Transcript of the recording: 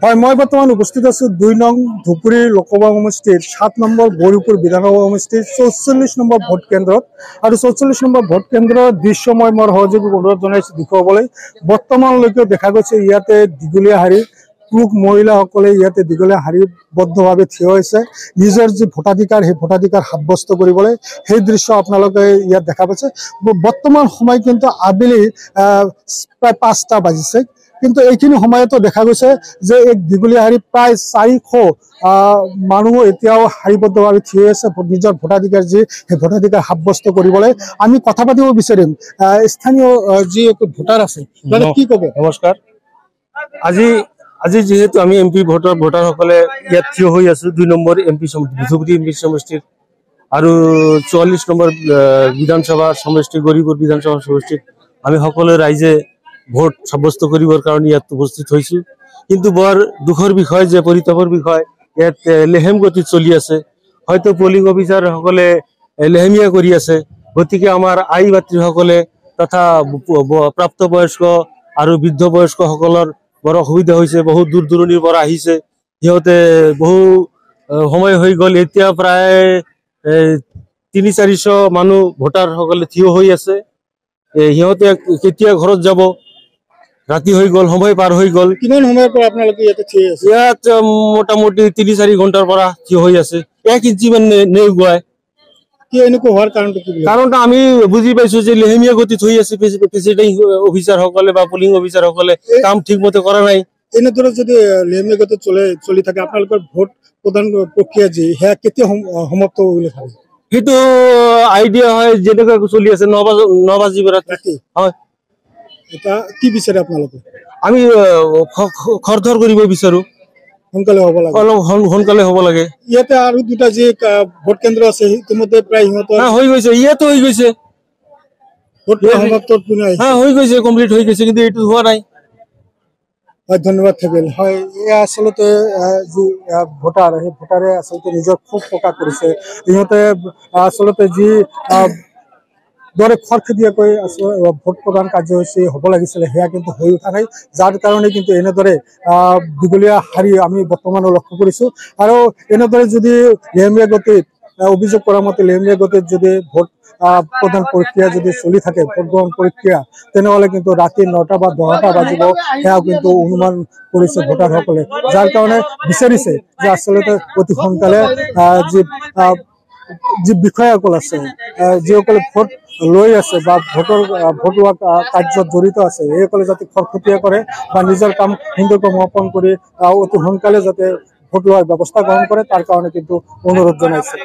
হয়, মই বৰ্তমান উপস্থিত আছো 2 নং ধুপুৰী লোকসভা সমষ্টিৰ 7 নম্বৰ গৌৰীপুৰ বিধানসভা সমষ্টিৰ 44 নম্বৰ ভোট কেন্দ্ৰত আৰু 44 নম্বৰ ভোট কেন্দ্ৰৰ দৃশ্য মই মোৰ সহযোগীক অনুৰোধ জনাইছো দেখুৱাবলৈ। বৰ্তমানলৈকে দেখা গৈছে ইয়াতে দীঘলীয়া শাৰী পুৰুষ মহিলাসকলে ইয়াতে দীঘলীয়া শাৰীবদ্ধভাৱে থিয় হৈছে নিজৰ যি ভোটাধিকাৰ সেই ভোটাধিকাৰ সাব্যস্ত কৰিবলৈ। সেই দৃশ্য আপোনালোকে ইয়াত দেখা পাইছে। বৰ্তমান সময় কিন্তু আবেলি প্ৰায় 5টা বাজিছে, কিন্তু এইখিনি সময়তো দেখা গৈছে যে এক দীঘলীয়া শাৰী প্ৰায় 400 মানুহ এতিয়াও শাৰীবদ্ধভাৱে থিয় আছে নিজৰ ভোটাধিকাৰ যি সেই ভোটাধিকাৰ সাব্যস্ত কৰিবলৈ। আমি কথা পাতিব বিচাৰিম স্থানীয় যি ভোটাৰ আছে। কি ক'ব? নমস্কাৰ। আজি যেহেতু আমি এমপি ভোটাৰসকলে ইয়াত থিয় হৈ আছো 2 নম্বৰ ধুবুৰী এমপি সমষ্টিৰ আৰু 44 নম্বৰ বিধানসভা সমষ্টি গৌৰীপুৰ বিধানসভা সমষ্টিত আমি সকলো ৰাইজে ভোট সাব্যস্ত কৰিবৰ কাৰণে ইয়াত উপস্থিত হৈছো। কিন্তু বৰ দুখৰ বিষয় যে পৰিতাপৰ বিষয় ইয়াত লেহেম গতিত চলি আছে। হয়তো পলিং অফিচাৰসকলে লেহেমীয়া কৰি আছে। গতিকে আমাৰ আই ভাতৃসকলে তথা প্ৰাপ্তবয়স্ক আৰু বৃদ্ধ বয়স্কসকলৰ বৰ অসুবিধা হৈছে। বহুত দূৰ দূৰণিৰ পৰা আহিছে, সিহঁতে বহু সময় হৈ গ'ল। এতিয়া প্ৰায় 300-400 মানুহ ভোটাৰসকলে থিয় হৈ আছে। সিহঁতে কেতিয়া ঘৰত যাব? ৰাতি হৈ গ'ল, সময় পাৰ হৈ গ'ল। কিমান সময়ৰ পৰা আপোনালোকে ইয়াতে থিয় আছে? ইয়াত মোটামুটি 3-4 ঘণ্টাৰ পৰা থিয় হৈ আছে। 1 ইঞ্চি মান নেউগুৱাই। কি এনেকুৱা হোৱাৰ কাৰণটো কি? কাৰণটো আমি বুজি পাইছো যে লেহেমীয়া গতিত হৈ আছে। প্ৰেচিডিং অফিচাৰসকলে বা পলিং অফিচাৰসকলে কাম ঠিকমতে কৰা নাই। এনেদৰে যদি লেহেমীয়া গতিত চলি থাকে আপোনালোকৰ ভোট প্ৰদান প্ৰক্ৰিয়া যি সেয়া কেতিয়া সমাপ্ত বুলি ভাবে? সেইটো আইডিয়া হয় যেনেকৈ চলি আছে 9 বাজিব ৰাতি। হয়, এটা কি বিচাৰে আপোনালোকে? আমি খৰধৰ কৰিব বিচাৰো, সোনকালে হ'ব লাগে, অলপ সোনকালে হ'ব লাগে। ইয়াতে আৰু 2টা যি ভোট কেন্দ্ৰ আছে ইতিমধ্যে প্ৰায় সিহঁতৰ হৈ গৈছে, ইয়াতো হৈ গৈছে, ভোট সমাপ্ত হৈ গৈছে, কমপ্লিট হৈ গৈছে, কিন্তু এইটো হোৱা নাই। হয়, ধন্যবাদ থাকিল। হয়, এয়া আচলতে যি ভোটাৰ সেই ভোটাৰে আচলতে নিজৰ ক্ষোভ প্ৰকাশ কৰিছে। ইহঁতে আচলতে যি দৰে খৰখেদীয়াকৈ ভোট প্ৰদান কাৰ্যসূচী হ'ব লাগিছিলে সেয়া কিন্তু হৈ উঠা নাই, যাৰ কাৰণে কিন্তু এনেদৰে দীঘলীয়া শাৰী আমি বৰ্তমানো লক্ষ্য কৰিছো। আৰু এনেদৰে যদি লেহেমীয়া গতিত অভিযোগ কৰা মতে লেহেমীয়া গতিত যদি ভোট প্ৰদান প্ৰক্ৰিয়া যদি চলি থাকে, ভোট গ্ৰহণ প্ৰক্ৰিয়া, তেনেহ'লে কিন্তু ৰাতি 9টা বা 10টা বাজিব সেয়াও কিন্তু অনুমান কৰিছে ভোটাৰসকলে। যাৰ কাৰণে বিচাৰিছে যে আচলতে অতি সোনকালে যি বিষয়াসকল আছে, যিসকলে ভোট লৈ আছে বা ভোট লোৱা কাৰ্যত জড়িত আছে, সেইসকলে যাতে খৰখেদীয়া কৰে বা নিজৰ কাম সুন্দৰকৈ সমাপন কৰি অতি সোনকালে যাতে ভোট লোৱাৰ ব্যৱস্থা গ্ৰহণ কৰে, তাৰ কাৰণে কিন্তু অনুৰোধ জনাইছে।